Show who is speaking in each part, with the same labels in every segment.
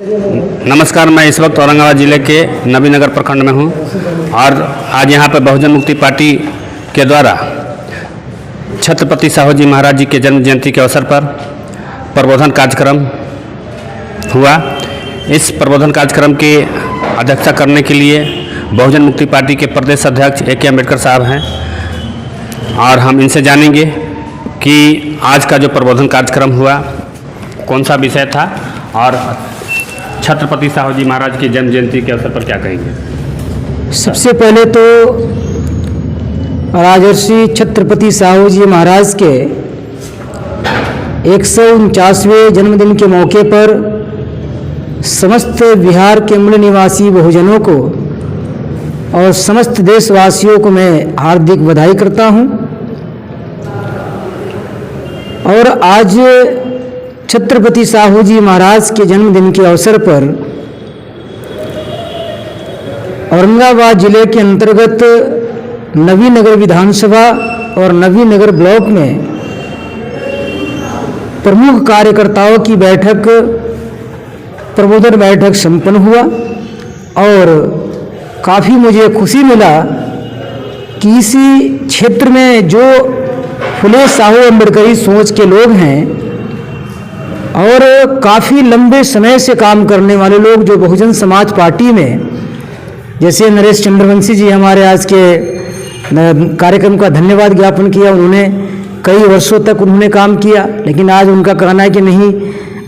Speaker 1: नमस्कार, मैं इस वक्त औरंगाबाद ज़िले के नबीनगर प्रखंड में हूं और आज यहां पर बहुजन मुक्ति पार्टी के द्वारा छत्रपति साहू जी महाराज जी के जन्म जयंती के अवसर पर प्रबोधन कार्यक्रम हुआ। इस प्रबोधन कार्यक्रम की अध्यक्षता करने के लिए बहुजन मुक्ति पार्टी के प्रदेश अध्यक्ष A.K. अम्बेडकर साहब हैं और हम इनसे जानेंगे कि आज का जो प्रबोधन कार्यक्रम हुआ कौन सा विषय था और छत्रपति साहू जी महाराज की जन्म जयंती के अवसर पर क्या कहेंगे।
Speaker 2: सबसे पहले तो राजर्षि छत्रपति साहू जी महाराज के 149वें जन्मदिन के मौके पर समस्त बिहार के मूल निवासी बहुजनों को और समस्त देशवासियों को मैं हार्दिक बधाई करता हूं। और आज छत्रपति साहू जी महाराज के जन्मदिन के अवसर पर औरंगाबाद जिले के अंतर्गत नबीनगर विधानसभा और नबीनगर ब्लॉक में प्रमुख कार्यकर्ताओं की बैठक प्रबोधन बैठक संपन्न हुआ और काफ़ी मुझे खुशी मिला कि इसी क्षेत्र में जो फुले साहू अम्बेडकरी सोच के लोग हैं और काफ़ी लंबे समय से काम करने वाले लोग जो बहुजन समाज पार्टी में, जैसे नरेश चंद्रवंशी जी हमारे आज के कार्यक्रम का धन्यवाद ज्ञापन किया। उन्होंने कई वर्षों तक उन्होंने काम किया, लेकिन आज उनका कहना है कि नहीं,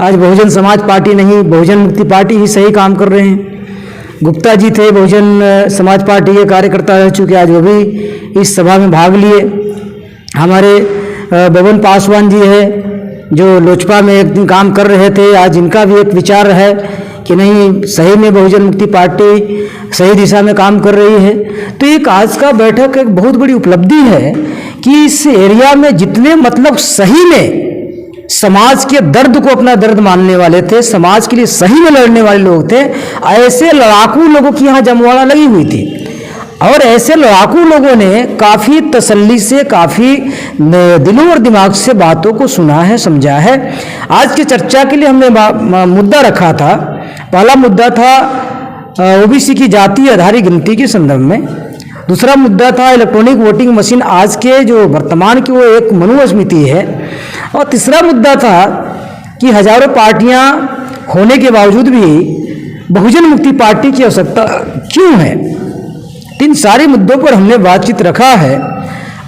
Speaker 2: आज बहुजन समाज पार्टी नहीं, बहुजन मुक्ति पार्टी ही सही काम कर रहे हैं। गुप्ता जी थे बहुजन समाज पार्टी के कार्यकर्ता रह चुके, आज वो भी इस सभा में भाग लिए। हमारे बबन पासवान जी है जो लोजपा में एक दिन काम कर रहे थे, आज इनका भी एक विचार है कि नहीं, सही में बहुजन मुक्ति पार्टी सही दिशा में काम कर रही है। तो एक आज का बैठक एक बहुत बड़ी उपलब्धि है कि इस एरिया में जितने मतलब सही में समाज के दर्द को अपना दर्द मानने वाले थे, समाज के लिए सही में लड़ने वाले लोग थे, ऐसे लड़ाकू लोगों की यहाँ जमवाड़ा लगी हुई थी। और ऐसे लड़ाकू लोगों ने काफ़ी तसल्ली से, काफ़ी दिलों और दिमाग से बातों को सुना है, समझा है। आज की चर्चा के लिए हमने मुद्दा रखा था। पहला मुद्दा था ओबीसी की जाति आधारित गिनती के संदर्भ में, दूसरा मुद्दा था इलेक्ट्रॉनिक वोटिंग मशीन आज के जो वर्तमान की वो एक मनुस्मृति है, और तीसरा मुद्दा था कि हजारों पार्टियां होने के बावजूद भी बहुजन मुक्ति पार्टी की आवश्यकता क्यों है। इन सारे मुद्दों पर हमने बातचीत रखा है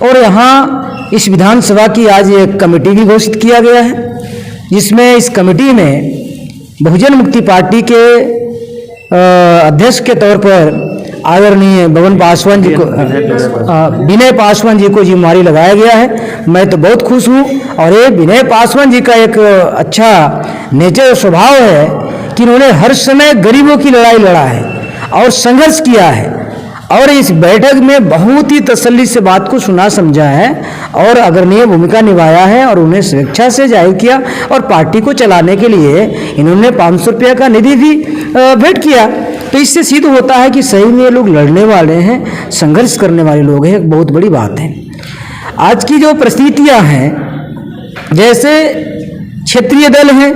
Speaker 2: और यहाँ इस विधानसभा की आज एक कमेटी भी घोषित किया गया है, जिसमें इस कमेटी में बहुजन मुक्ति पार्टी के अध्यक्ष के तौर पर आदरणीय बबन पासवान जी को, विनय पासवान जी को जिम्मेदारी लगाया गया है। मैं तो बहुत खुश हूँ और ये विनय पासवान जी का एक अच्छा नेचर स्वभाव है कि उन्होंने हर समय गरीबों की लड़ाई लड़ा है और संघर्ष किया है और इस बैठक में बहुत ही तसल्ली से बात को सुना, समझा है और अग्रणी भूमिका निभाया है और उन्हें स्वेच्छा से जाहिर किया। और पार्टी को चलाने के लिए इन्होंने 500 रुपये का निधि भी भेंट किया। तो इससे सिद्ध होता है कि सही में ये लोग लड़ने वाले हैं, संघर्ष करने वाले लोग हैं। एक बहुत बड़ी बात है आज की जो परिस्थितियाँ हैं, जैसे क्षेत्रीय दल हैं,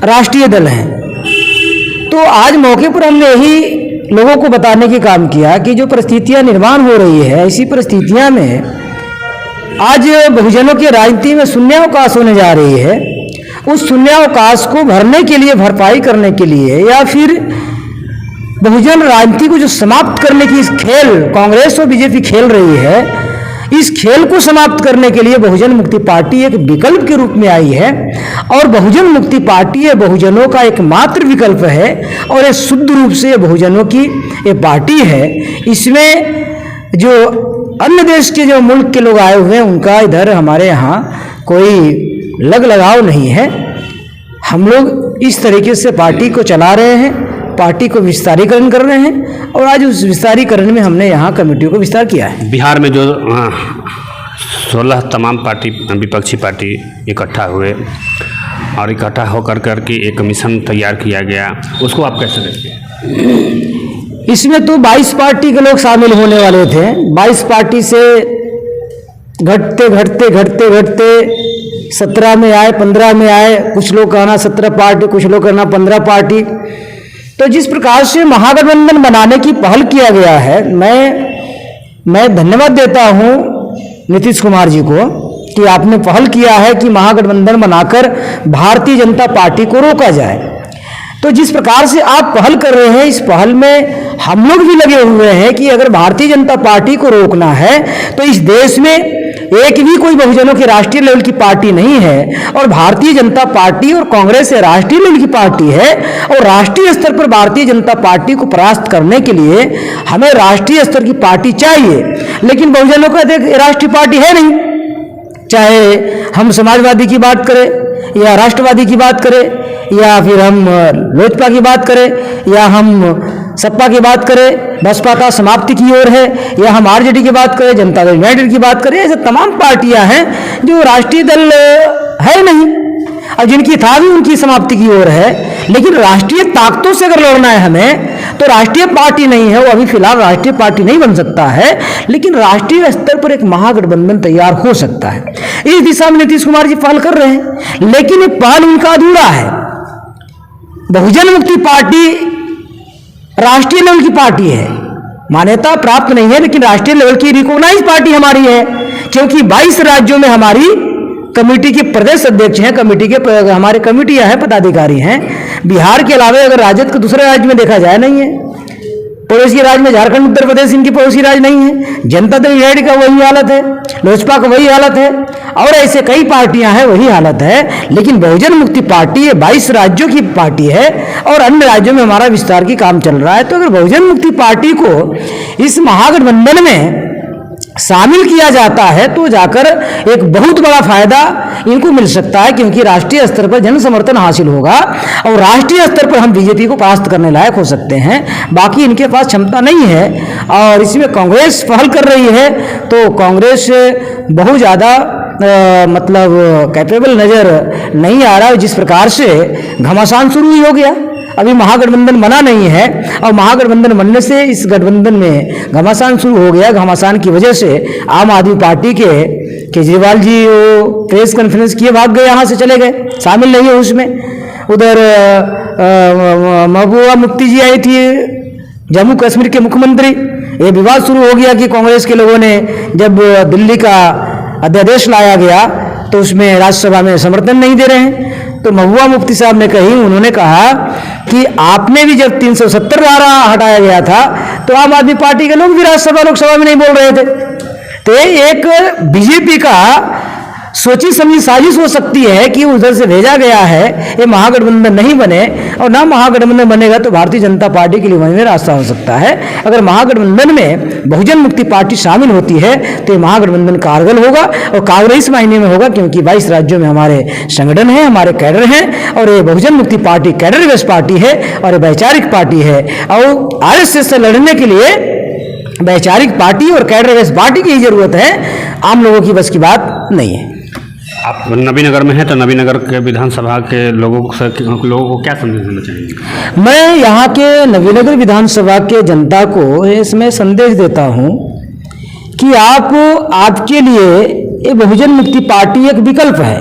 Speaker 2: राष्ट्रीय दल हैं, तो आज मौके पर हमने यही लोगों को बताने की काम किया कि जो परिस्थितियां निर्माण हो रही है, इसी परिस्थितियां में आज बहुजनों की राजनीति में शून्यावकाश होने जा रही है। उस शून्यावकाश को भरने के लिए, भरपाई करने के लिए, या फिर बहुजन राजनीति को जो समाप्त करने की इस खेल कांग्रेस और बीजेपी खेल रही है, इस खेल को समाप्त करने के लिए बहुजन मुक्ति पार्टी एक विकल्प के रूप में आई है। और बहुजन मुक्ति पार्टी ये बहुजनों का एकमात्र विकल्प है और ये शुद्ध रूप से बहुजनों की ये पार्टी है। इसमें जो अन्य देश के जो मुल्क के लोग आए हुए हैं, उनका इधर हमारे यहाँ कोई लगाव नहीं है। हम लोग इस तरीके से पार्टी को चला रहे हैं, पार्टी को विस्तारीकरण कर रहे हैं और आज उस विस्तारीकरण में हमने यहाँ कमेटियों को विस्तार किया है।
Speaker 1: बिहार में जो 16 तमाम पार्टी विपक्षी पार्टी इकट्ठा हुए और इकट्ठा होकर करके एक मिशन तैयार किया गया, उसको आप कैसे देखते हैं।
Speaker 2: इसमें तो 22 पार्टी के लोग शामिल होने वाले थे। 22 पार्टी से घटते घटते घटते घटते 17 में आए, 15 में आए, कुछ लोग कहना 17 पार्टी, कुछ लोग कहना 15 पार्टी। तो जिस प्रकार से महागठबंधन बनाने की पहल किया गया है, मैं धन्यवाद देता हूं नीतीश कुमार जी को कि आपने पहल किया है कि महागठबंधन बनाकर भारतीय जनता पार्टी को रोका जाए। तो जिस प्रकार से आप पहल कर रहे हैं, इस पहल में हम लोग भी लगे हुए हैं कि अगर भारतीय जनता पार्टी को रोकना है तो इस देश में एक भी कोई बहुजनों की राष्ट्रीय लेवल की पार्टी नहीं है, और भारतीय जनता पार्टी और कांग्रेस राष्ट्रीय लेवल की पार्टी है, और राष्ट्रीय स्तर पर भारतीय जनता पार्टी को परास्त करने के लिए हमें राष्ट्रीय स्तर की पार्टी चाहिए। लेकिन बहुजनों का राष्ट्रीय पार्टी है नहीं, चाहे हम समाजवादी की बात करें या राष्ट्रवादी की बात करें या फिर हम लोजपा की बात करें या हम सपा की बात करें, बसपा का समाप्ति की ओर है, या हम आरजेडी की बात करें, जनता दल यूनाइटेड की बात करें, ऐसे तमाम पार्टियां हैं जो राष्ट्रीय दल है नहीं, और जिनकी था भी उनकी समाप्ति की ओर है। लेकिन राष्ट्रीय ताकतों से अगर लड़ना है हमें, तो राष्ट्रीय पार्टी नहीं है, वो अभी फिलहाल राष्ट्रीय पार्टी नहीं बन सकता है, लेकिन राष्ट्रीय स्तर पर एक महागठबंधन तैयार हो सकता है। इस दिशा में नीतीश कुमार जी पहल कर रहे हैं, लेकिन ये पहल उनका अधूरा है। बहुजन मुक्ति पार्टी राष्ट्रीय लेवल की पार्टी है, मान्यता प्राप्त नहीं है, लेकिन राष्ट्रीय लेवल की रिकॉग्नाइज पार्टी हमारी है, क्योंकि 22 राज्यों में हमारी कमेटी के प्रदेश अध्यक्ष हैं, कमेटी के हमारे कमेटियां हैं, पदाधिकारी हैं। बिहार के अलावा अगर राजद को दूसरे राज्य में देखा जाए नहीं है, पड़ोसी राज्य में झारखंड उत्तर प्रदेश इनकी पड़ोसी राज्य नहीं है, जनता दल यूनाइटेड का वही हालत है, लोजपा का वही हालत है, और ऐसे कई पार्टियां हैं वही हालत है। लेकिन बहुजन मुक्ति पार्टी ये 22 राज्यों की पार्टी है और अन्य राज्यों में हमारा विस्तार की काम चल रहा है। तो अगर बहुजन मुक्ति पार्टी को इस महागठबंधन में शामिल किया जाता है तो जाकर एक बहुत बड़ा फायदा इनको मिल सकता है, क्योंकि राष्ट्रीय स्तर पर जन समर्थन हासिल होगा और राष्ट्रीय स्तर पर हम बीजेपी को परास्त करने लायक हो सकते हैं। बाकी इनके पास क्षमता नहीं है, और इसमें कांग्रेस पहल कर रही है, तो कांग्रेस बहुत ज़्यादा मतलब कैपेबल नज़र नहीं आ रहा है। जिस प्रकार से घमासान शुरू ही हो गया, अभी महागठबंधन बना नहीं है, और महागठबंधन बनने से इस गठबंधन में घमासान शुरू हो गया। घमासान की वजह से आम आदमी पार्टी के केजरीवाल जी वो प्रेस कॉन्फ्रेंस किए भाग गए, यहाँ से चले गए, शामिल नहीं है उसमें। उधर महबूबा मुफ्ती जी आई थी, जम्मू कश्मीर के मुख्यमंत्री। ये विवाद शुरू हो गया कि कांग्रेस के लोगों ने जब दिल्ली का अध्यादेश लाया गया तो उसमें राज्यसभा में समर्थन नहीं दे रहे हैं। तो महबूबा मुफ्ती साहब ने उन्होंने कहा कि आपने भी जब 370 धारा हटाया गया था तो आम आदमी पार्टी के लोग भी राज्यसभा लोकसभा में नहीं बोल रहे थे। तो एक बीजेपी का सोची समझी साजिश हो सकती है कि उधर से भेजा गया है, ये महागठबंधन नहीं बने, और ना महागठबंधन बनेगा तो भारतीय जनता पार्टी के लिए वहीं रास्ता हो सकता है। अगर महागठबंधन में बहुजन मुक्ति पार्टी शामिल होती है तो ये महागठबंधन कारगर होगा, और कारगर इस महीने में होगा क्योंकि 22 राज्यों में हमारे संगठन हैं, हमारे कैडर हैं, और ये बहुजन मुक्ति पार्टी कैडर बेस्ड पार्टी है और ये वैचारिक पार्टी है। और आरएसएस से लड़ने के लिए वैचारिक पार्टी और कैडर बेस्ड पार्टी की जरूरत है, आम लोगों की बस की बात नहीं है।
Speaker 1: आप नबीनगर में हैं, तो नबीनगर के विधानसभा के लोगों को क्या संदेश देना चाहेंगे?
Speaker 2: मैं यहाँ के नबीनगर विधानसभा के जनता को इसमें संदेश देता हूँ कि आपके लिए ये बहुजन मुक्ति पार्टी एक विकल्प है,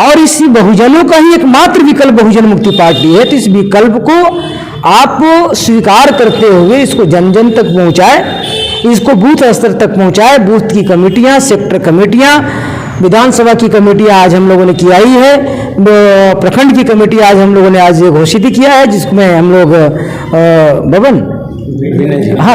Speaker 2: और इसी बहुजनों का ही एकमात्र विकल्प बहुजन मुक्ति पार्टी है। तो इस विकल्प को आप स्वीकार करते हुए इसको जन जन तक पहुँचाए, इसको बूथ स्तर तक पहुँचाए। बूथ की कमेटियाँ, सेक्टर कमेटियाँ, विधानसभा की कमेटी आज हम लोगों ने किया ही है, प्रखंड की कमेटी आज हम लोगों ने आज घोषित किया है, जिसमें हम लोग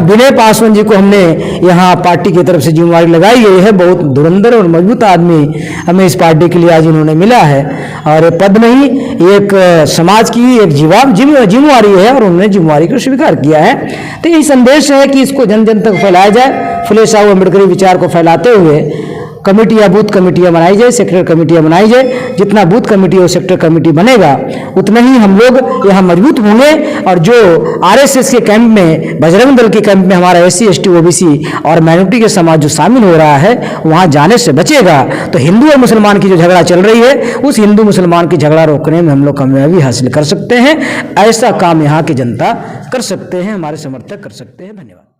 Speaker 2: विनय पासवान जी को हमने यहाँ पार्टी की तरफ से जिम्मेवारी लगाई गई है। बहुत धुरंधर और मजबूत आदमी हमें इस पार्टी के लिए आज इन्होंने मिला है, और पद नहीं, एक समाज की एक जिम्मेवारी है, और उन्होंने जिम्मेवारी को स्वीकार किया है। तो यही संदेश है कि इसको जन जन तक फैलाया जाए, फुले साहब अम्बेडकरी विचार को फैलाते हुए कमेटियाँ, बूथ कमेटियाँ बनाई जाए, सेक्टर कमेटियाँ बनाई जाए। जितना बूथ कमेटी और सेक्टर कमेटी बनेगा उतना ही हम लोग यहाँ मजबूत होंगे, और जो आरएसएस के कैंप में, बजरंग दल के कैंप में हमारा SC ST OBC और माइनॉरिटी के समाज जो शामिल हो रहा है वहाँ जाने से बचेगा। तो हिंदू और मुसलमान की जो झगड़ा चल रही है, उस हिंदू मुसलमान की झगड़ा रोकने में हम लोग कामयाबी हासिल कर सकते हैं। ऐसा काम यहाँ की जनता कर सकते हैं, हमारे समर्थक कर सकते हैं। धन्यवाद।